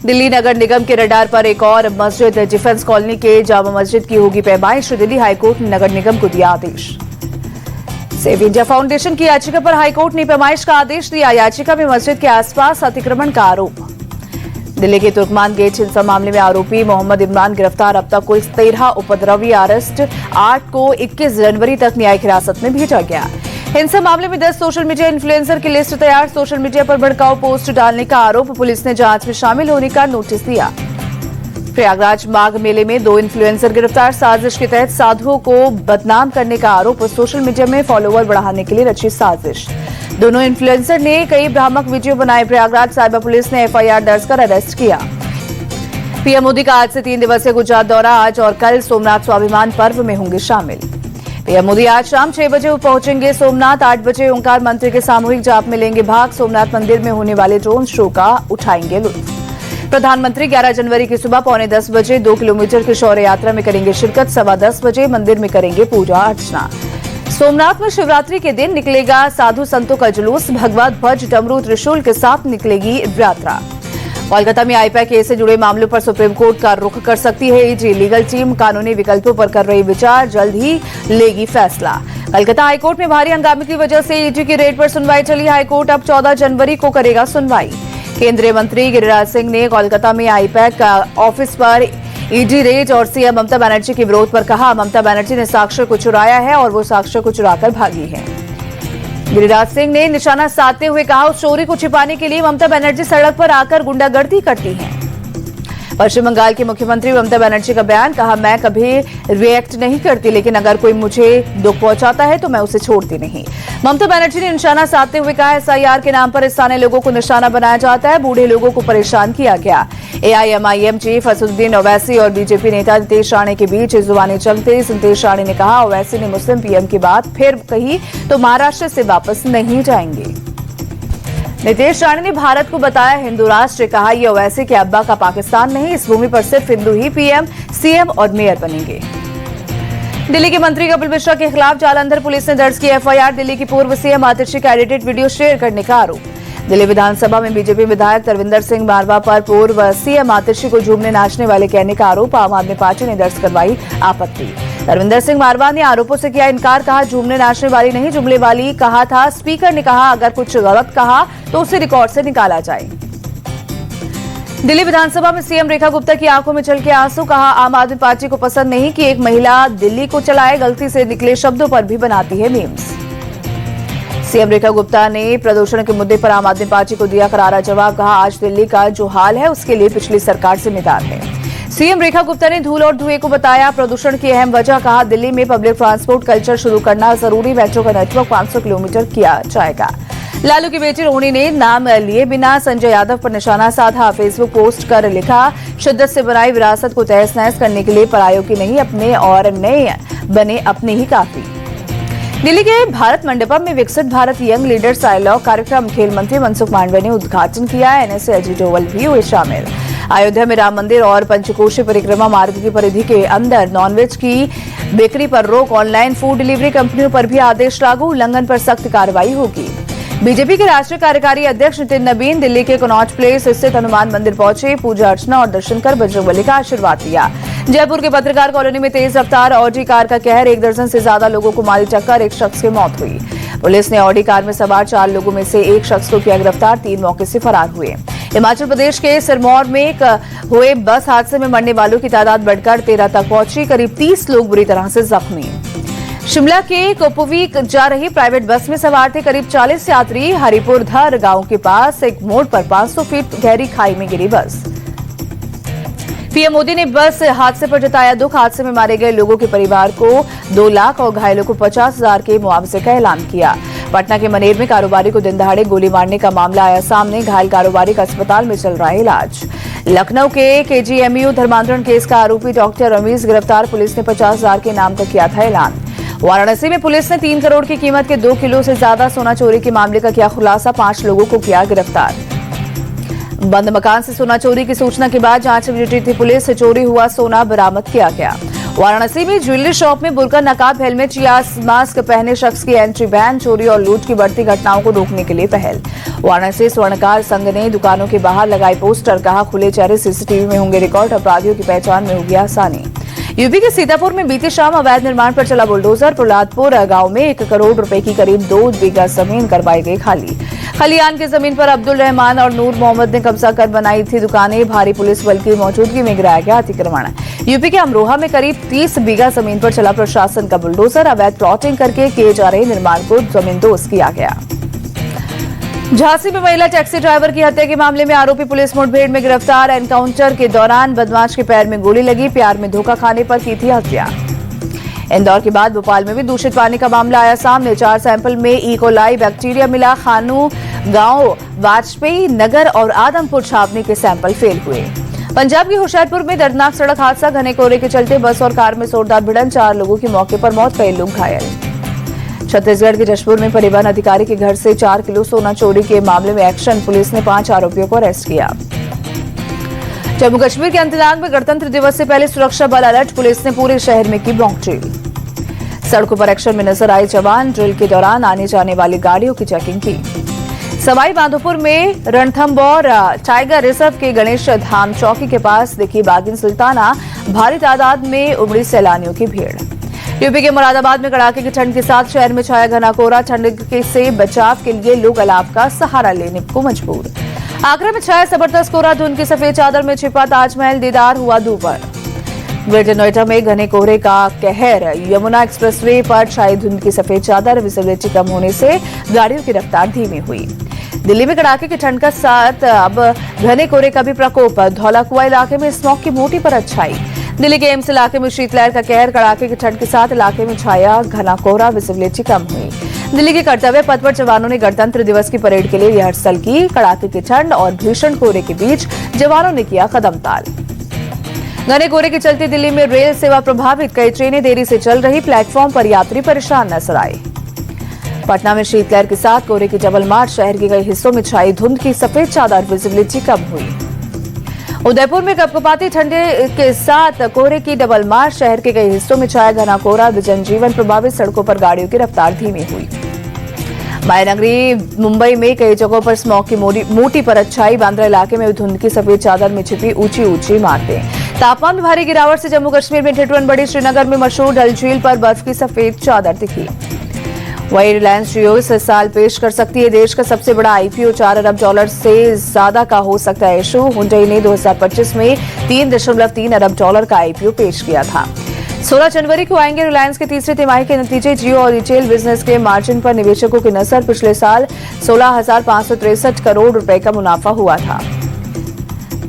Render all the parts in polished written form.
दिल्ली नगर निगम के रडार पर एक और मस्जिद डिफेंस कॉलोनी के जामा मस्जिद की होगी पैमाइश। दिल्ली हाईकोर्ट ने नगर निगम को दिया आदेश। सेव इंडिया फाउंडेशन की याचिका पर हाईकोर्ट ने पैमाइश का आदेश दिया। याचिका में मस्जिद के आसपास अतिक्रमण का आरोप। दिल्ली के तुर्कमान गेट हिंसा मामले में आरोपी मोहम्मद इमरान गिरफ्तार। अब तक कुल 13 उपद्रवी अरेस्ट, 8 को 21 जनवरी तक न्यायिक हिरासत में भेजा गया। हिंसा मामले में 10 सोशल मीडिया इन्फ्लुएंसर की लिस्ट तैयार। सोशल मीडिया पर भड़काऊ पोस्ट डालने का आरोप। पुलिस ने जांच में शामिल होने का नोटिस दिया। प्रयागराज माघ मेले में 2 इन्फ्लुएंसर गिरफ्तार। साजिश के तहत साधुओं को बदनाम करने का आरोप। सोशल मीडिया में फॉलोवर बढ़ाने के लिए रची साजिश। दोनों इन्फ्लुएंसर ने कई भ्रामक वीडियो बनाए। प्रयागराज साइबर पुलिस ने एफआईआर दर्ज कर अरेस्ट किया। पीएम मोदी का आज से 3 दिवसीय गुजरात दौरा। आज और कल सोमनाथ स्वाभिमान पर्व में होंगे शामिल। पीएम मोदी आज शाम 6 बजे पहुंचेंगे सोमनाथ। 8 बजे ओंकार मंत्र के सामूहिक जाप में लेंगे भाग। सोमनाथ मंदिर में होने वाले ड्रोन शो का उठाएंगे लुत्फ। प्रधानमंत्री 11 जनवरी की सुबह 9:45 बजे 2 किलोमीटर की शौर्य यात्रा में करेंगे शिरकत। 10:15 बजे मंदिर में करेंगे पूजा अर्चना। सोमनाथ में शिवरात्रि के दिन निकलेगा साधु संतों का जुलूस। भगवा ध्वज, डमरू, त्रिशूल के साथ निकलेगी यात्रा। कोलकाता में आईपैक केस से जुड़े मामलों पर सुप्रीम कोर्ट का रुख कर सकती है ईडी। लीगल टीम कानूनी विकल्पों पर कर रही विचार, जल्द ही लेगी फैसला। कोलकाता हाईकोर्ट में भारी हंगामे की वजह से ईडी की रेड पर सुनवाई चली। हाईकोर्ट अब 14 जनवरी को करेगा सुनवाई। केंद्रीय मंत्री गिरिराज सिंह ने कोलकाता में आईपैक ऑफिस पर ईडी रेड और सीएम ममता बनर्जी के विरोध पर कहा, ममता बनर्जी ने साक्ष्य को चुराया है और वो साक्ष्य को चुराकर भागी है। गिरिराज सिंह ने निशाना साधते हुए कहा, उस चोरी को छिपाने के लिए ममता बनर्जी सड़क पर आकर गुंडागर्दी करती हैं। पश्चिम बंगाल की मुख्यमंत्री ममता बनर्जी का बयान, कहा मैं कभी रिएक्ट नहीं करती, लेकिन अगर कोई मुझे दुख पहुंचाता है तो मैं उसे छोड़ती नहीं। ममता बनर्जी ने निशाना साधते हुए कहा, एसआईआर के नाम पर स्थानीय लोगों को निशाना बनाया जाता है, बूढ़े लोगों को परेशान किया गया। एआईएमआईएम चीफ असदुद्दीन ओवैसी और बीजेपी नेता नितेश राणे के बीच जुबानी जंग तेज। नितेश राणे ने कहा, ओवैसी ने मुस्लिम पीएम की बात फिर कही तो महाराष्ट्र से वापस नहीं जाएंगे। नितेश राणे ने भारत को बताया हिंदू राष्ट्र। कहा, ये ओवैसी के अब्बा का पाकिस्तान नहीं, इस भूमि पर सिर्फ हिंदू ही पीएम, सीएम और मेयर बनेंगे। दिल्ली के मंत्री कपिल मिश्रा के खिलाफ जालंधर पुलिस ने दर्ज की एफआईआर। दिल्ली की पूर्व सीएम आतिशी का एडिटेड वीडियो शेयर करने का आरोप। दिल्ली विधानसभा में बीजेपी विधायक तरविंदर सिंह मारवा पर पूर्व सीएम आतिशी को झूमने नाचने वाले कहने का आरोप। आम आदमी पार्टी ने दर्ज करवाई आपत्ति। तरविंदर सिंह मारवा ने आरोपों से किया इनकार। कहा, झूमने नाचने वाली नहीं, जुमले वाली कहा था। स्पीकर ने कहा, अगर कुछ गलत कहा तो उसे रिकॉर्ड से निकाला जाए। दिल्ली विधानसभा में सीएम रेखा गुप्ता की आंखों में छलके आंसू। कहा, आम आदमी पार्टी को पसंद नहीं कि एक महिला दिल्ली को चलाए। गलती से निकले शब्दों पर भी बनाती है मीम्स। सीएम रेखा गुप्ता ने प्रदूषण के मुद्दे पर आम आदमी पार्टी को दिया करारा जवाब। कहा, आज दिल्ली का जो हाल है उसके लिए पिछली सरकार जिम्मेदार है। सीएम रेखा गुप्ता ने धूल और धुएं को बताया प्रदूषण की अहम वजह। कहा, दिल्ली में पब्लिक ट्रांसपोर्ट कल्चर शुरू करना जरूरी। मेट्रो का नेटवर्क 500 किलोमीटर किया जाएगा। लालू की बेटी रोहिणी ने नाम लिए बिना संजय यादव पर निशाना साधा। फेसबुक पोस्ट कर लिखा, शिद्दत से बनाई विरासत को तहस नहस करने के लिए परायों की नहीं, अपने और नए बने अपने ही काफी। दिल्ली के भारत मंडपम में विकसित भारत यंग लीडर्स डायलॉग कार्यक्रम खेल मंत्री मनसुख मांडविया ने उद्घाटन किया। एनएसए अजीत डोवल भी हुए शामिल। अयोध्या में राम मंदिर और पंचकोशी परिक्रमा मार्ग की परिधि के अंदर नॉनवेज की बिक्री पर रोक। ऑनलाइन फूड डिलीवरी कंपनियों पर भी आदेश लागू। उल्लंघन पर सख्त कार्रवाई होगी। बीजेपी के राष्ट्रीय कार्यकारी अध्यक्ष नितिन नबीन दिल्ली के कनॉट प्लेस स्थित हनुमान मंदिर पहुंचे। पूजा अर्चना और दर्शन कर बजरंगबली का आशीर्वाद लिया। जयपुर के पत्रकार कॉलोनी में तेज रफ्तार ऑडी कार का कहर। 1 दर्जन से ज्यादा लोगों को मारी टक्कर, 1 शख्स की मौत हुई। पुलिस ने ऑडी कार में सवार 4 लोगों में से 1 शख्स को किया गिरफ्तार। 3 मौके से फरार हुए। हिमाचल प्रदेश के सिरमौर में हुए बस हादसे में मरने वालों की तादाद बढ़कर 13 तक पहुंची। करीब 30 लोग बुरी तरह से जख्मी। शिमला के कुपवी जा रही प्राइवेट बस में सवार थे करीब 40 यात्री। हरिपुरधर गांव के पास एक मोड़ पर 500 फीट गहरी खाई में गिरी बस। पीएम मोदी ने बस हादसे पर जताया दुख। हादसे में मारे गए लोगों के परिवार को 2 लाख और घायलों को 50,000 के मुआवजे का ऐलान किया। पटना के मनेर में कारोबारी को दिन दहाड़े गोली मारने का मामला आया सामने। घायल कारोबारी का अस्पताल में चल रहा है इलाज। लखनऊ के केजीएमयू धर्मांतरण केस का आरोपी डॉक्टर रमीज गिरफ्तार। पुलिस ने 50,000 के नाम का किया था ऐलान। वाराणसी में पुलिस ने 3 करोड़ की कीमत के 2 किलो से ज्यादा सोना चोरी के मामले का किया खुलासा। 5 लोगों को किया गिरफ्तार। बंद मकान से सोना चोरी की सूचना के बाद जांच में जुटी थी पुलिस। चोरी हुआ सोना बरामद किया गया। वाराणसी में ज्वेलरी शॉप में बुर्का, नकाब, हेलमेट या मास्क पहने शख्स की एंट्री बैन, चोरी और लूट की बढ़ती घटनाओं को रोकने के लिए पहल। वाराणसी स्वर्णकार संघ ने दुकानों के बाहर लगाए पोस्टर, कहा खुले चेहरे सीसीटीवी में होंगे रिकॉर्ड, अपराधियों की पहचान में होगी आसानी। यूपी के सीतापुर में बीती शाम अवैध निर्माण पर चला बुलडोजर। प्रहलादपुर गांव में 1 करोड़ रुपए की करीब 2 बीघा जमीन करवाई गई खाली। खलियान की जमीन पर अब्दुल रहमान और नूर मोहम्मद ने कब्जा कर बनाई थी दुकानें। भारी पुलिस बल की मौजूदगी में गिराया गया अतिक्रमण। यूपी के अमरोहा में करीब 30 बीघा जमीन पर चला प्रशासन का बुलडोजर। अवैध प्लॉटिंग करके किए जा रहे निर्माण को जमींदोज किया गया। झांसी में महिला टैक्सी ड्राइवर की हत्या के मामले में आरोपी पुलिस मुठभेड़ में गिरफ्तार। एनकाउंटर के दौरान बदमाश के पैर में गोली लगी, प्यार में धोखा खाने पर की थी हत्या। इंदौर के बाद भोपाल में भी दूषित पानी का मामला आया सामने। 4 सैंपल में इकोलाई बैक्टीरिया मिला। खानू गांव, वाजपेयी नगर और आदमपुर छावनी के सैंपल फेल हुए। पंजाब के होशियारपुर में दर्दनाक सड़क हादसा, घने कोहरे के चलते बस और कार में जोरदार भिड़ंत, 4 लोगों की मौके पर मौत, कई लोग घायल। छत्तीसगढ़ के जशपुर में परिवहन अधिकारी के घर से 4 किलो सोना चोरी के मामले में एक्शन, पुलिस ने 5 आरोपियों को अरेस्ट किया। जम्मू कश्मीर के अनंतनाग में गणतंत्र दिवस से पहले सुरक्षा बल अलर्ट, पुलिस ने पूरे शहर में की मॉक ड्रिल। सड़कों पर एक्शन में नजर आए जवान, ड्रिल के दौरान आने जाने वाली गाड़ियों की चेकिंग की। सवाई माधोपुर में रणथंबोर टाइगर रिजर्व के गणेश धाम चौकी के पास दिखी बागिन सुल्ताना, भारी तादाद में उमड़ी सैलानियों की भीड़। यूपी के मुरादाबाद में कड़ाके की ठंड के साथ शहर में छाया घना कोहरा, ठंड से बचाव के लिए लोग अलाव का सहारा लेने को मजबूर। आगरा में छाया जबरदस्त कोहरा, धुंध की सफेद चादर में छिपा ताजमहल दीदार हुआ दूभर। ग्रेटर नोएडा में घने कोहरे का कहर, यमुना एक्सप्रेसवे पर छाई धुंध की सफेद चादर, विजिबिलिटी कम होने से गाड़ियों की रफ्तार धीमी हुई। दिल्ली में कड़ाके की ठंड का साथ अब घने कोहरे का भी प्रकोप, धौला कुआं इलाके में स्मॉग की मोटी परत छाई। दिल्ली के एम्स इलाके में शीतलहर का कहर, कड़ाके की ठंड के साथ इलाके में छाया घना कोहरा, विजिबिलिटी कम हुई। दिल्ली के कर्तव्य पथ पर जवानों ने गणतंत्र दिवस की परेड के लिए रिहर्सल की। कड़ाके की ठंड और भीषण कोहरे के बीच जवानों ने किया कदम ताल। घने कोहरे के चलते दिल्ली में रेल सेवा प्रभावित, कई ट्रेनें देरी से चल रही, प्लेटफॉर्म पर यात्री परेशान नजर आए। पटना में शीतलहर के साथ कोहरे की डबल मार, शहर के कई हिस्सों में छाई धुंध की सफेद चादर, विजिबिलिटी कम हुई। उदयपुर में कपकपाती ठंड के साथ कोहरे की डबल मार, शहर के कई हिस्सों में छाया घना कोहरा, जनजीवन प्रभावित, सड़कों पर गाड़ियों की रफ्तार धीमी हुई। मायानगरी मुंबई में कई जगहों पर स्मॉग की मोटी परत छाई, बांद्रा इलाके में धुंध की सफेद चादर में छिपी ऊंची ऊंची इमारतें। तापमान में भारी गिरावट से जम्मू कश्मीर में ठिठुरन बढ़ी, श्रीनगर में मशहूर डल झील पर बर्फ की सफेद चादर दिखी। वही रिलायंस जियो इस साल पेश कर सकती है देश का सबसे बड़ा आईपीओ, $4 अरब से ज्यादा का हो सकता है इशू। हुंडई ने 2025 में $3.3 अरब का आईपीओ पेश किया था। 16 जनवरी को आएंगे रिलायंस के तीसरे तिमाही के नतीजे। जियो और रिटेल बिजनेस के मार्जिन पर निवेशकों की नजर, पिछले साल 16,563 करोड़ रुपए का मुनाफा हुआ था।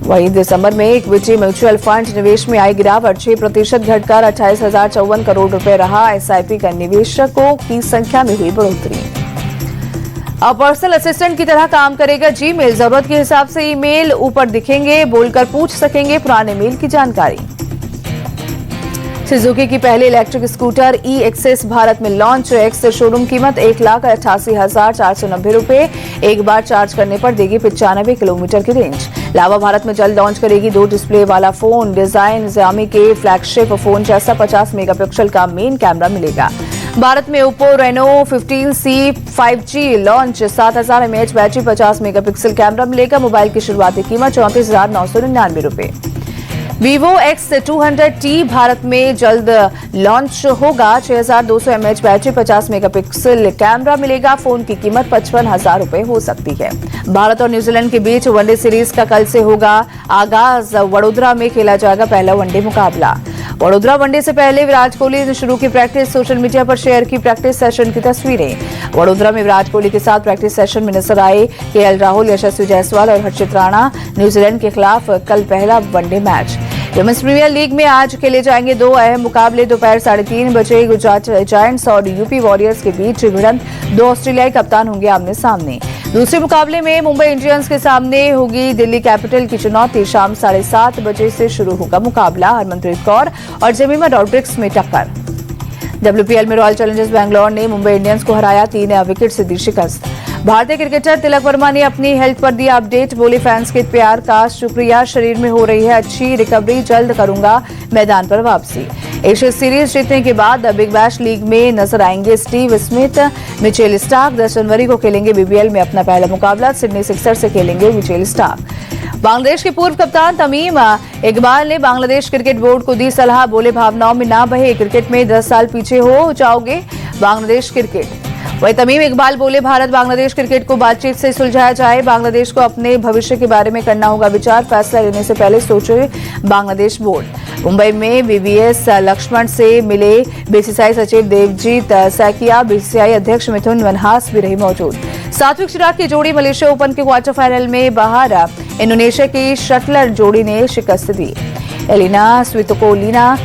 वहीं दिसंबर में इक्विटी म्यूचुअल फंड निवेश में आई गिरावट, 6% घटकर 28,054 करोड़ रुपए रहा। एसआईपी का निवेशकों की संख्या में हुई बढ़ोतरी। अब पर्सनल असिस्टेंट की तरह काम करेगा जीमेल, जरूरत के हिसाब से ईमेल ऊपर दिखेंगे, बोलकर पूछ सकेंगे पुराने मेल की जानकारी। सुजुकी की पहली इलेक्ट्रिक स्कूटर ई एक्सेस भारत में लॉन्च, एक्स शोरूम कीमत 1,88,490 रुपए, एक बार चार्ज करने पर देगी 95 किलोमीटर की रेंज। लावा भारत में जल्द लॉन्च करेगी 2 डिस्प्ले वाला फोन, डिजाइन Xiaomi के फ्लैगशिप फोन जैसा 50 मेगापिक्सल का मेन कैमरा मिलेगा। भारत में Oppo Reno 15C 5G launch, 7000 mAh battery, 50 megapixel camera मिलेगा। मोबाइल की शुरुआती कीमत 34,999 रुपए। Vivo X200T भारत में जल्द लॉन्च होगा, 6200 mAh बैटरी, 50 मेगापिक्सल कैमरा मिलेगा। फोन की कीमत 55,000 रुपए हो सकती है। भारत और न्यूजीलैंड के बीच वनडे सीरीज का कल से होगा आगाज। वडोदरा में खेला जाएगा पहला वनडे मुकाबला। वडोदरा वनडे से पहले विराट कोहली ने शुरू की प्रैक्टिस, सोशल मीडिया पर शेयर की प्रैक्टिस सेशन की तस्वीरें। वडोदरा में विराट कोहली के साथ प्रैक्टिस सेशन में नजर आए केएल राहुल, यशस्वी जायसवाल और हर्षित राणा। न्यूजीलैंड के खिलाफ कल पहला one day match. Women's premier league में आज खेले जाएंगे 2 अहम मुकाबले। दोपहर 3:30 बजे गुजरात जायंट्स और यूपी वॉरियर्स के बीच भिड़ंत, 2 ऑस्ट्रेलियाई कप्तान होंगे आमने सामने। दूसरे मुकाबले में मुंबई इंडियंस के सामने होगी दिल्ली कैपिटल की चुनौती। शाम 7:30 बजे से शुरू होगा मुकाबला। हरमनप्रीत कौर और जेमिमा रॉड्रिक्स में टक्कर। WPL में रॉयल चैलेंजर्स बैंगलोर ने मुंबई इंडियंस को हराया, 3 विकेट से दी शिकस्त। भारतीय क्रिकेटर तिलक वर्मा ने अपनी हेल्थ पर दिया अपडेट, बोले फैंस के प्यार का शुक्रिया, शरीर में हो रही है अच्छी रिकवरी, जल्द करूंगा मैदान पर वापसी। एशिया सीरीज जीतने के बाद बिग बैश लीग में नजर आएंगे स्टीव स्मिथ, मिचेल स्टार्क 10 जनवरी को खेलेंगे बीबीएल में अपना पहला मुकाबला, सिडनी सिक्सर से खेलेंगे मिचेल स्टार्क। बांग्लादेश के पूर्व कप्तान तमीम इकबाल ने बांग्लादेश क्रिकेट बोर्ड को दी सलाह, बोले भावनाओं में ना बहे, क्रिकेट में 10 साल पीछे हो जाओगे बांग्लादेश क्रिकेट। वही तमीम इकबाल बोले भारत बांग्लादेश क्रिकेट को बातचीत से सुलझाया जाए, बांग्लादेश को अपने भविष्य के बारे में करना होगा विचार, फैसला लेने से पहले सोचे बांग्लादेश बोर्ड। मुंबई में बीबीएस लक्ष्मण से मिले बीसीसीआई सचिव देवजीत सैकिया, बीसीसीआई अध्यक्ष मिथुन मनहास भी रहे मौजूद। सात्विक चिराग की जोड़ी मलेशिया ओपन के क्वार्टर फाइनल में बाहर, इंडोनेशिया की शटलर जोड़ी ने शिकस्त दी। एलिना स्वितोलिना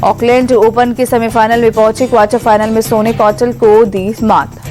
ऑकलैंड ओपन के सेमीफाइनल में पहुंची, क्वार्टर फाइनल में सोने कौटल को दी मात।